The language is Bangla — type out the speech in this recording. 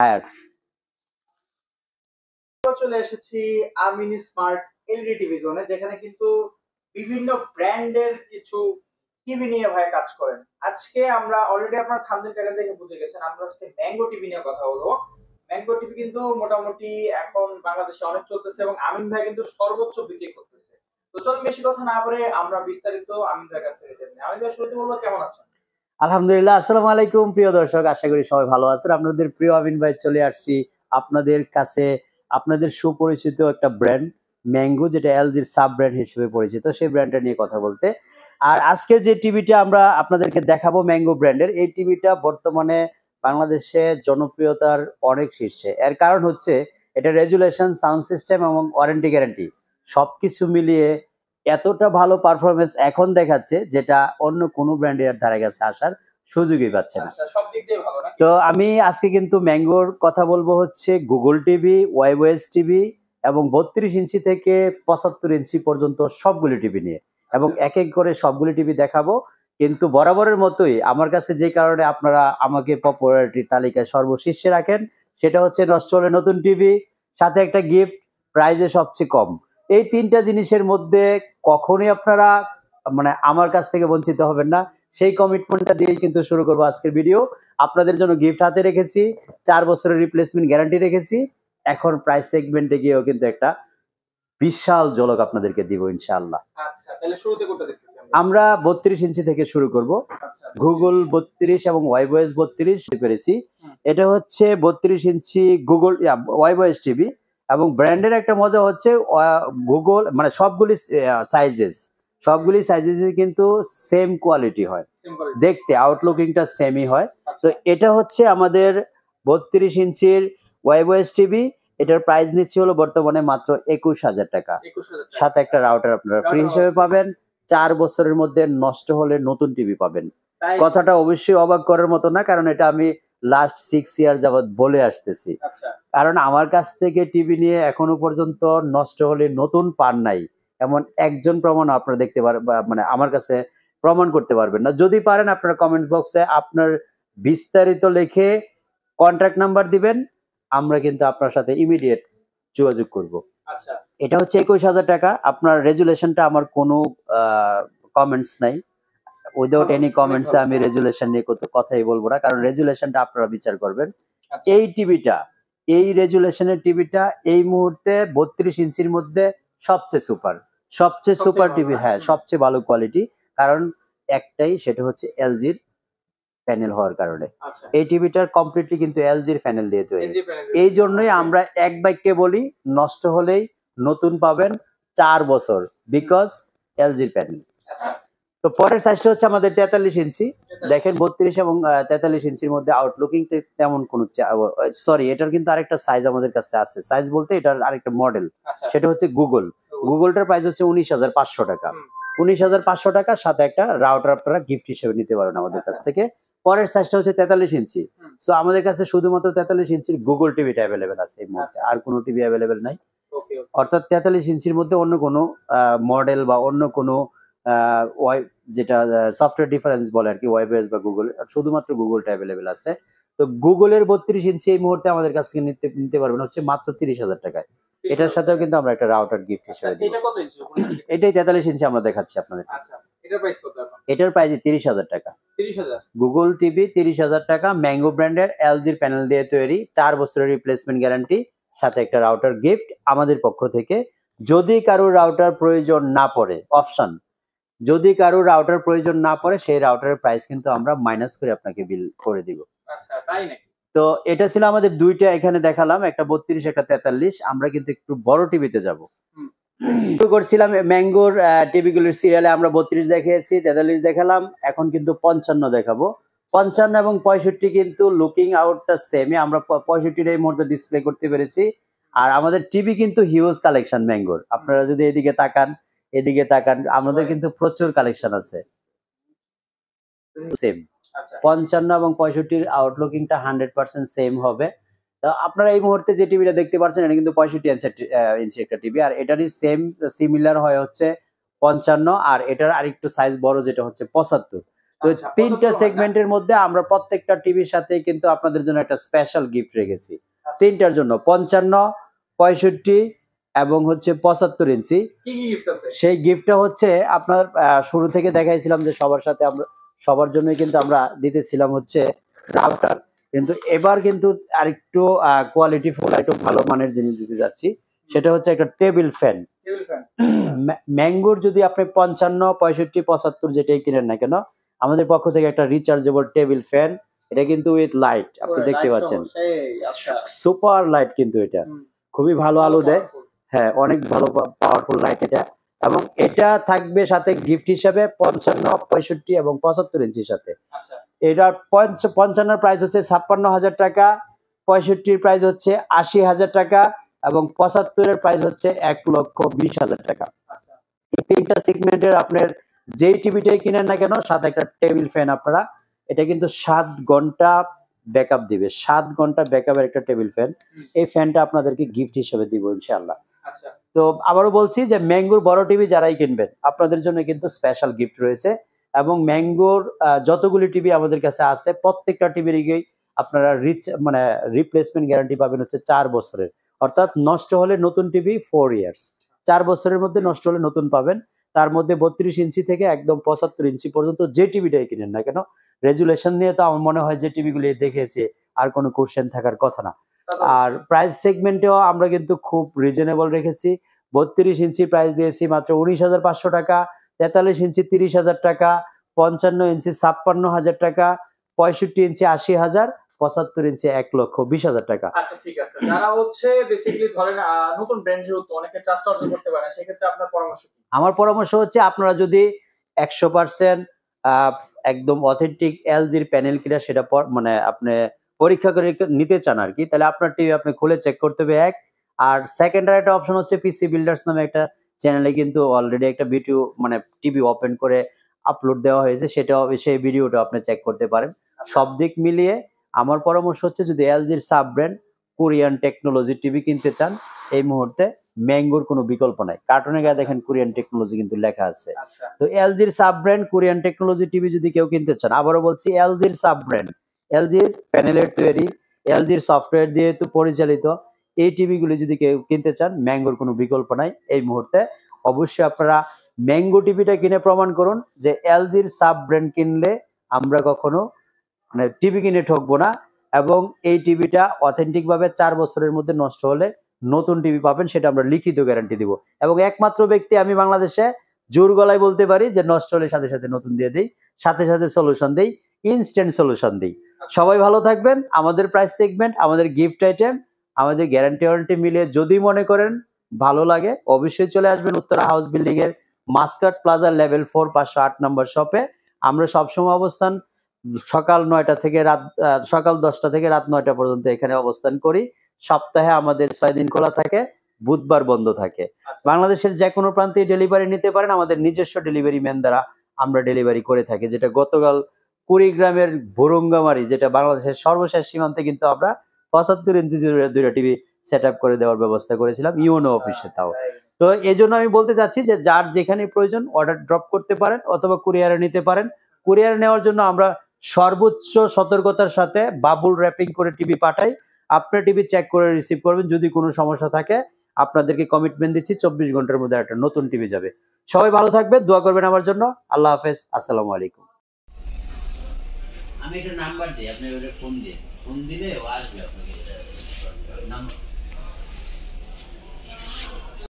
হায়ার। চলে এসেছি আমিন স্মার্ট এলইডি টিভি জোনে, যেখানে কিন্তু বিভিন্ন ব্র্যান্ডের কিছু টিভি নিয়ে ভাই কাজ করেন। আজকে আমরা অলরেডি আপনার থাম্বনেল টাইটেল দেখে বুঝে গেছেন, আমরা আজকে ম্যাঙ্গো টিভি নিয়ে কথা বলবো। ম্যাঙ্গো টিভি কিন্তু মোটামুটি এখন বাংলাদেশে অনেক চলতেছে এবং আমিন ভাই কিন্তু সর্বোচ্চ বিক্রি করতেছে। তো চলুন বেশি কথা না বলে আমরা বিস্তারিত আমিন ভাইয়ের কাছ থেকে জেনে নিই। আমিন ভাই শুরুতে বলবো, কেমন আছেন? আলহামদুলিল্লাহ, আসসালামু আলাইকুম প্রিয় দর্শক, আশা করি সবাই ভালো আছেন। আপনাদের প্রিয় আমিন ভাই চলে আসছি আপনাদের কাছে, আপনাদের সুপরিচিত একটা ব্র্যান্ড ম্যাঙ্গো, যেটা এলজির সাব ব্র্যান্ড হিসেবে পরিচিত, সেই ব্র্যান্ডটা নিয়ে কথা বলতে। আর আজকের যে টিভিটা আমরা আপনাদেরকে দেখাবো ম্যাঙ্গো ব্র্যান্ডের, এই টিভিটা বর্তমানে বাংলাদেশে জনপ্রিয়তার অনেক শীর্ষে। এর কারণ হচ্ছে এটা রেজুলেশন, সাউন্ড সিস্টেম এবং ওয়ারেন্টি গ্যারান্টি সবকিছু মিলিয়ে এতটা ভালো পারফরমেন্স এখন দেখাচ্ছে, যেটা অন্য কোনো ব্র্যান্ডের ধারে কাছে আসার সুযোগই পাচ্ছে না। সব দিক দিয়ে ভালো নাকি? তো আমি আজকে কিন্তু ম্যাঙ্গোর কথা বলবো হচ্ছে গুগল টিভি, ওয়াইওএস টিভি এবং 32 ইঞ্চি থেকে 75 ইঞ্চি পর্যন্ত সবগুলি টিভি নিয়ে, এবং এক এক করে সবগুলি টিভি দেখাবো। কিন্তু বরাবরের মতোই আমার কাছে যে কারণে আপনারা আমাকে পপুলারিটি তালিকায় সর্বশীর্ষে রাখেন, সেটা হচ্ছে নষ্ট হলে নতুন টিভি, সাথে একটা গিফট, প্রাইজে সবচেয়ে কম। এই তিনটা জিনিসের মধ্যে কখনোই আপনারা মানে আমার কাছ থেকে বঞ্চিত হবেন না। সেই কমিটমেন্টটা দিয়েই কিন্তু শুরু করবো আজকের ভিডিও। আপনাদের জন্য গিফট হাতে রেখেছি, 4 বছরের রিপ্লেসমেন্ট গ্যারান্টি রেখেছি। এখন প্রাইস সেগমেন্টে গিয়েও কিন্তু একটা বিশাল ঝলক আপনাদেরকে দিব ইনশাআল্লাহ। আচ্ছা, তাহলে শুরুতে কোনটা দেখতেছি আমরা 32 ইঞ্চি থেকে শুরু করব। গুগল 32 এবং ওয়াইওএস 32 পেরেছি। এটা হচ্ছে 32 ইঞ্চি গুগল ওয়াইওএস টিভি, এবং ব্র্যান্ডের একটা মজা হচ্ছে গুগল মানে সবগুলি সাইজেস কিন্তু সেম কোয়ালিটি হয়, দেখতে আউটলুকিংটা সেমই হয়। তো এটা হচ্ছে আমাদের 32 ইঞ্চির ওয়াইওএস টিভি। এটার প্রাইস নিচ্ছি হলো বর্তমানে মাত্র 21,000 টাকা। সাথে একটা রাউটার আপনারা ফ্রি হিসেবে পাবেন। 4 বছরের মধ্যে নষ্ট হলে নতুন টিভি পাবেন। কথাটা অবশ্যই অবাক করার মতো না, কারণ এটা আমি লাস্ট 6 ইয়ার যাবত বলে আসতেছি। কারণ আমার কাছ থেকে টিভি নিয়ে এখনো পর্যন্ত নষ্ট হলে নতুন পান নাই এমন একজন প্রমাণ আপনারা দেখতে পারবেন, মানে আমার কাছে প্রমাণ করতে পারবেন না। যদি পারেন আপনারা কমেন্ট বক্সে আপনার বিস্তারিত লিখে কন্ট্যাক্ট নাম্বার দিবেন, আমরা কিন্তু আপনার সাথে ইমিডিয়েট যোগাযোগ করব। আচ্ছা, এটা হচ্ছে 21,000 টাকা। আপনার রেজুলেশনটা আমার কোনো কমেন্টস নাই, উইদাউট এনি কমেন্টস আমি রেজুলেশন নিয়ে কথাই বলবো না, কারণ রেজুলেশনটা আপনারা বিচার করবেন। এই টিভিটা, এই রেজুলেশনের টিভিটা এই মুহূর্তে 32 ইঞ্চির মধ্যে সবচেয়ে সুপার টিভি। হ্যাঁ, সবচেয়ে ভালো কোয়ালিটি, কারণ একটাই, সেটা হচ্ছে এলজির প্যানেল হওয়ার কারণে। এই টিভিটার কমপ্লিটলি কিন্তু এলজির প্যানেল দিয়ে তৈরি। এই জন্যই আমরা এক বাক্যে বলি, নষ্ট হলেই নতুন পাবেন 4 বছর, বিকজ এলজির প্যানেল। তো পরের সাইজটা হচ্ছে আমাদের 43 ইঞ্চি। দেখেন 32 এবং 43 ইঞ্চির মধ্যে আউটলুকিং তেমন কোনো, সরি, এটার কিন্তু আরেকটা সাইজ আমাদের কাছে আছে। সাইজ বলতে এটার আরেকটা মডেল, সেটা হচ্ছে গুগলটার প্রাইস হচ্ছে 19,500 টাকা। 19,500 টাকার সাথে একটা রাউটার আপনারা গিফট হিসেবে নিতে পারেন আমাদের কাছ থেকে। পরের সাইজটা হচ্ছে 43 ইঞ্চি। সো আমাদের কাছে শুধুমাত্র 43 ইঞ্চির গুগল টিভিটা অ্যাভেলেবেল আছে এই মুহূর্তে, আর কোনো টিভি অ্যাভেলেবেল নাই। অর্থাৎ 43 ইঞ্চির মধ্যে অন্য কোনো মডেল বা অন্য কোনো যেটা সফটওয়্যার ডিফারেন্স বলে আর কি, ওয়াইওএস বা গুগল, শুধুমাত্র গুগলটা অ্যাভেলেবেল আছে। তো গুগলের 32 ইঞ্চি এই মুহূর্তে আমাদের কাছ থেকে নিতে পারবেন হচ্ছে মাত্র 30,000 টাকায়। এটার সাথেও কিন্তু আমরা একটা রাউটার গিফট হিসেবে দিই। এটাই 43 ইঞ্চি আমরা দেখাচ্ছি আপনাদের। এটার প্রাইস 30,000 টাকা। গুগল টিভি 30,000 টাকা, ম্যাঙ্গো ব্র্যান্ডের এলজির প্যানেল দিয়ে তৈরি, 4 বছরের রিপ্লেসমেন্ট গ্যারান্টি, সাথে একটা রাউটার গিফট আমাদের পক্ষ থেকে। যদি কারো রাউটার প্রয়োজন না পড়ে, অপশন, যদি কারো রাউটার প্রয়োজন না পড়ে, সেই রাউটারের প্রাইস কিন্তু আমরা মাইনাস করে আপনাকে বিল করে দিব। আচ্ছা, তাই নাকি? তো এটা ছিল আমাদের দুইটা, এখানে দেখালাম, একটা 32 একটা 43। আমরা কিন্তু একটু বড় টিভিতে যাব। শুরু করছিলাম ম্যাঙ্গোর টিভিগুলির সিরিয়ালে, আমরা 32 দেখিয়েছি, 43 দেখালাম, এখন কিন্তু 55 দেখাবো। 55 এবং 65 কিন্তু লুকিং আউটটা সেমই, আমরা 65 এই মুহূর্তে ডিসপ্লে করতে পেরেছি। আর আমাদের টিভি কিন্তু হিউজ কালেকশন ম্যাঙ্গোর, আপনারা যদি এদিকে তাকান আমাদের কিন্তু প্রচুর কালেকশন আছে। সেম 55 এবং 65 আউটলুকিংটা 100% সেম হবে। তো আপনারা এই মুহূর্তে যে টিভিটা দেখতে পাচ্ছেন, এটা কিন্তু 65 ইঞ্চি একটা টিভি, আর এটারই সেম সিমিলার হয় হচ্ছে 55, আর এটার আরেকটু সাইজ বড়, যেটা হচ্ছে 75। তো আচ্ছা, 3টা 75 হয় না? সেগমেন্টের মধ্যে আমরা প্রত্যেকটা টিভির সাথে কিন্তু আপনাদের জন্য একটা স্পেশাল গিফট রেখেছি। আচ্ছা। 3টার জন্য 55, 65 এবং হচ্ছে 75 ইঞ্চি। কি কি গিফট আছে? সেই গিফটটা হচ্ছে আপনার শুরু থেকে দেখাইছিলাম যে সবার সাথে আমরা সবার জন্যই কিন্তু আমরা দিতেছিলাম হচ্ছে রাউটার। কিন্তু এবার কিন্তু আরেকটু কোয়ালিটিফুল একটু ভালো মানের জিনিস দিতে যাচ্ছি। সেটা হচ্ছে একটা টেবিল ফ্যান। Table fan. ম্যাঙ্গোর যদি আপনি 55, 65, 75 যেটাই কিনেন না কেন, আমাদের পক্ষ থেকে একটা রিচার্জেবল টেবিল ফ্যান। এটা কিন্তু উইথ লাইট আপনি দেখতে পাচ্ছেন। সুপার লাইট কিন্তু এটা। খুবই ভালো আলো দেয়। হ্যাঁ, অনেক ভালো পাওয়ারফুল লাইট এটা। এবং এটা থাকবে সাথে গিফট হিসেবে 55, 65 এবং 75 ইঞ্চির সাথে। আচ্ছা। এটার 55 প্রাইস হচ্ছে 56,000 টাকা, 65 প্রাইস হচ্ছে 80,000 টাকা এবং 75 এর প্রাইস হচ্ছে 1,20,000 টাকা। আচ্ছা। এই 3টা সেগমেন্টের আপনার যেই টিভিটাই কিনেন না কেন সাথে একটা টেবিল ফ্যান আপনারা, এটা কিন্তু 7 ঘন্টা ব্যাকআপ দিবে। 7 ঘন্টা ব্যাকআপের একটা টেবিল ফ্যান। এই ফ্যানটা আপনাদেরকে গিফট হিসেবে দিব ইনশাআল্লাহ। আচ্ছা। তো আবারও বলছি যে ম্যাঙ্গোর বড় টিভি যারাই কিনবেন আপনাদের জন্য কিন্তু স্পেশাল গিফট রয়েছে এবং ম্যাঙ্গোর যতগুলি টিভি আমাদের কাছে আছে প্রত্যেকটা টিভিরই আপনারা রিপ্লেসমেন্ট গ্যারান্টি পাবেন হচ্ছে 4 বছরের। অর্থাৎ নষ্ট হলে নতুন টিভি 4 ইয়ার্স। 4 বছরের মধ্যে নষ্ট হলে নতুন পাবেন। তার মধ্যে 32 ইঞ্চি থেকে একদম 75 ইঞ্চি পর্যন্ত যে টিভিটাই কিনেন না কেন, রেজুলেশন নিয়ে তো আমার মনে হয় যে টিভিগুলি দেখেছি আর কোনো কোশ্চেন থাকার কথা না। আর প্রাইস সেগমেন্টেও আমরা কিন্তু খুব রিজনেবল রেখেছি। 32 ইঞ্চি প্রাইস দিয়েছি মাত্র 19,500 টাকা, 43 ইঞ্চি 30,000 টাকা, 55 ইঞ্চি 56,000 টাকা, 65 ইঞ্চি 80,000, 75 ইঞ্চি 1,20,000 টাকা। আচ্ছা, ঠিক আছে। যারা হচ্ছে বেসিক্যালি ধরেন নতুন ব্র্যান্ড যেহেতু অনেকে ট্রাস্ট অর্জন করতে পারে না, সেক্ষেত্রে আপনার পরামর্শ কি? আমার পরামর্শ হচ্ছে আপনারা যদি 100% একদম অথেন্টিক এলজির প্যানেল কিনা সেটা আপনি পরীক্ষা করে নিতে চান আর কি, তাহলে আপনার টিভি আপনি খুলে চেক করতে হবে এক। আর সেকেন্ড একটা অপশন হচ্ছে পিসি বিল্ডার্স নামে একটা চ্যানেলে কিন্তু অলরেডি একটা ভিডিও টিভি ওপেন করে আপলোড দেওয়া হয়েছে, সেটাও সেই ভিডিওটা আপনি চেক করতে পারেন। সব দিক মিলিয়ে আমার পরামর্শ হচ্ছে যদি এলজির sub brand Korean technology TV কিনতে চান এই মুহূর্তে ম্যাঙ্গোর কোনো বিকল্প নাই। কার্টুনে গায়ে দেখেন কোরিয়ান টেকনোলজি কিন্তু লেখা আছে। তো এলজির sub brand Korean technology TV যদি কেউ কিনতে চান, আবারও বলছি এলজির সাব ব্র্যান্ড, এলজির প্যানেলের তৈরি, এলজির সফটওয়্যার দিয়ে তো পরিচালিত এই টিভিগুলি যদি কেউ কিনতে চান ম্যাঙ্গোর কোনো বিকল্প নাই এই মুহূর্তে। অবশ্যই আপনারা ম্যাঙ্গো টিভিটা কিনে প্রমাণ করুন যে এলজির সাব ব্র্যান্ড কিনলে আমরা কখনো টিভি কিনে ঠকবো না এবং এই টিভিটা অথেন্টিক ভাবে 4 বছরের মধ্যে নষ্ট হলে নতুন টিভি পাবেন, সেটা আমরা লিখিত গ্যারান্টি দিব। এবং একমাত্র ব্যক্তি আমি বাংলাদেশে জোর গলায় বলতে পারি যে নষ্ট হলে সাথে সাথে নতুন দিয়ে দিই, সাথে সাথে সলিউশন দিই, ইনস্ট্যান্ট সলিউশন দিই। সবাই ভালো থাকবেন। আমাদের প্রাইস সেগমেন্ট, আমাদের গিফট আইটেম, আমাদের গ্যারান্টি ওয়ারেন্টি মিলিয়ে যদি মনে করেন ভালো লাগে অবশ্যই চলে আসবেন উত্তরা হাউস বিল্ডিং এর মাস্কাট প্লাজা লেভেল 4 508 নম্বর শপে। আমরা সবসময় অবস্থান সকাল 9টা থেকে সকাল 10টা থেকে রাত 9টা পর্যন্ত এখানে অবস্থান করি। সপ্তাহে আমাদের 6 দিন খোলা থাকে, বুধবার বন্ধ থাকে। বাংলাদেশের যে কোনো প্রান্তে ডেলিভারি নিতে পারেন, আমাদের নিজস্ব ডেলিভারি ম্যান দ্বারা আমরা ডেলিভারি করে থাকি। যেটা গতকাল কুড়িগ্রামের ভুরুঙ্গামারি, যেটা বাংলাদেশের সর্বশেষ সীমান্তে কিন্তু আমরা 75 ইঞ্চি দুইটা টিভি সেট আপ করে দেওয়ার ব্যবস্থা করেছিলাম ইউনো অফিসে। তাও তো এই জন্য আমি বলতে চাচ্ছি যে যার যেখানে প্রয়োজন অর্ডার ড্রপ করতে পারেন অথবা কুরিয়ারে নিতে পারেন। কুরিয়ারে নেওয়ার জন্য আমরা সর্বোচ্চ সতর্কতার সাথে বাবুল র্যাপিং করে টিভি পাঠাই। আপনার টিভি চেক করে রিসিভ করবেন। যদি কোনো সমস্যা থাকে আপনাদেরকে কমিটমেন্ট দিচ্ছি 24 ঘন্টার মধ্যে একটা নতুন টিভি যাবে। সবাই ভালো থাকবেন, দোয়া করবেন আমার জন্য। আল্লাহ হাফেজ, আসসালামু আলাইকুম। আমি একটা নাম্বার দিই, আপনি ফোন দিলে ও আসবে আপনাদের নাম্বার।